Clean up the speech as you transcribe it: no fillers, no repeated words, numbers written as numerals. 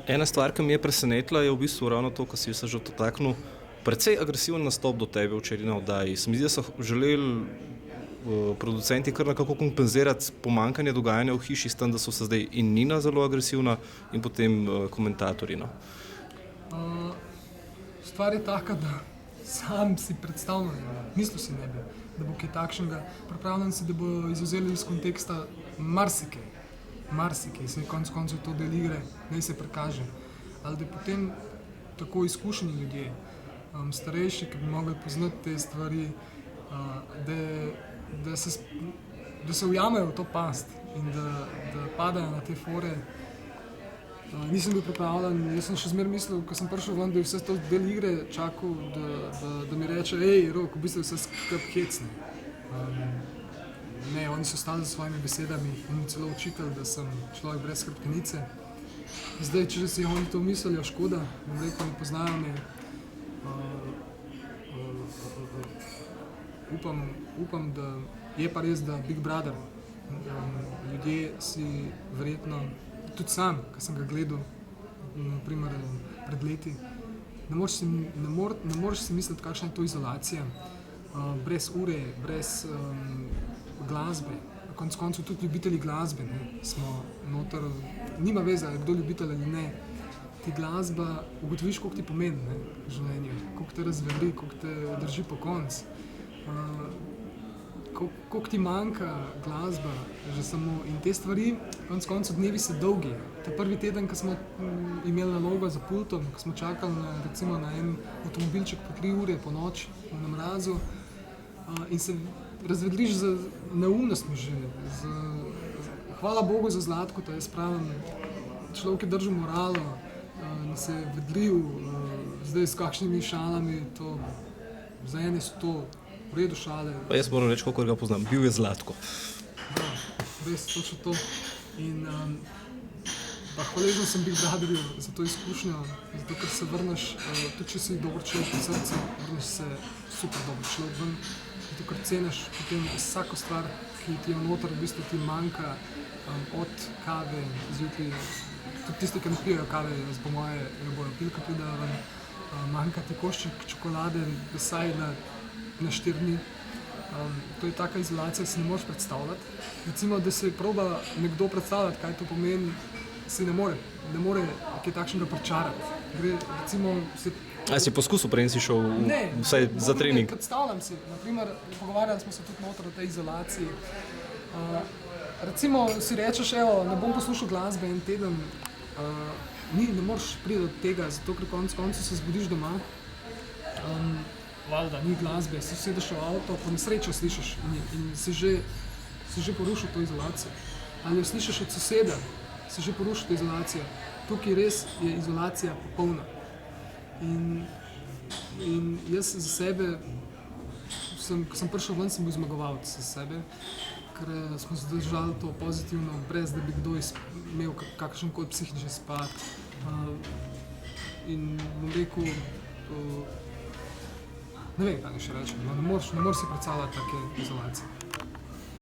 Ena stvar, ki mi je presenetila, je v bistvu ravno to, kar si se že dotaknil. Precej agresiven nastop do tebe včeraj na oddaji. Se mi zdi, da so želeli producenti kar nekako kompenzirati pomanjkanje dogajanja v hiši s tem, da so se zdaj in Nina zelo agresivna in potem komentatorji. No. Stvar je taka, da sam si predstavljam, mislil si ne bi, da bo kaj takšnega. Pripravljam si, da bo izvzeli iz konteksta marsikaj, se konec koncev to del igre, naj se prikaže. Ali da potem tako izkušeni ljudje, starejši, ki bi mogli poznati te stvari, da se ujamejo v to past in da padajo na te fore. Nisem bil pripravljen, jaz sem še zmeraj mislil, ko sem prišel ven, da je vse to del igre čakal, da mi reče, Rok, v bistvu vse skrb hecne. Ne, oni so stali za svojimi besedami in mi celo učitelj, da sem človek brez hrbtenice. Zdaj, če si oni to mislijo, škoda, bom rekel, ne poznajo me. Upam, da je pa res, da Big Brother, ljudje si verjetno, tudi sam, ko sem ga gledal, naprimer pred leti, ne moreš si misliti, kakšna je to izolacija, brez ure, brez glasbe. Konec koncev tudi ljubitelji glasbe, smo noter, nima veze, je kdo ljubitelj ali ne. Ti glasba, ugotoviš, koliko ti pomeni v življenju, koliko te razveli, koliko te drži po konc. Koliko ti manjka glasba, že samo in te stvari, konec koncev dnevi so dolgi. Ta prvi teden, ko smo imeli nalogo za pultom, ko smo čakali recimo na en avtomobilček po 3 ure po noči na mrazu in se razvedriš z neumnostmi že. Hvala Bogu za Zlatko, jaz pravim, človek je držal moralo, se je vedril, zdaj s kakšnimi šalami, to, za ene so to v redu šale. Pa jaz moram reči, koliko ga poznam, bil je Zlatko. Da, res, točno to. In hvaležen sem Big Brotherju za to izkušnjo, zato ker se vrneš, tudi če si dober človek po srcu, vrneš se super dober človek ven, zato ker ceniš potem vsako stvar, ki ti je noter, v bistvu ti manjka, od kave zjutraj, tudi tisti, ki ne pijejo kave, po moje jo bojo pil, ko pridejo ven, manjka ti košček čokolade, vsaj na 4 dni. To je taka izolacija, si ne moreš predstavljati. Recimo, da se proba nekdo predstavljati, kaj to pomeni, si ne more kaj takšnega pričarati. Gre, recimo, A si poskusil, prej si šel vsaj za trening? Ne, predstavljam si. Naprimer, pogovarjali smo se tudi noter o tej izolaciji. Recimo si rečeš, ne bom poslušal glasbe en teden, ne moreš priti do tega, zato ker konec koncev se zbudiš doma, valjda, ni glasbe, si sedeš v avto, po nesrečo slišiš in si že porušil to izolacijo. Ali jo slišiš od soseda, si že porušil to izolacijo. Tukaj res je izolacija popolna. In jaz za sebe, ko sem prišel ven, sem bil zmagovalec za sebe, ker smo zdržali to pozitivno, brez da bi kdo imel kakšenkoli psihični spad. In bom rekel, ne vem, kaj še rečem, ne moreš si predstavljati take izolacije.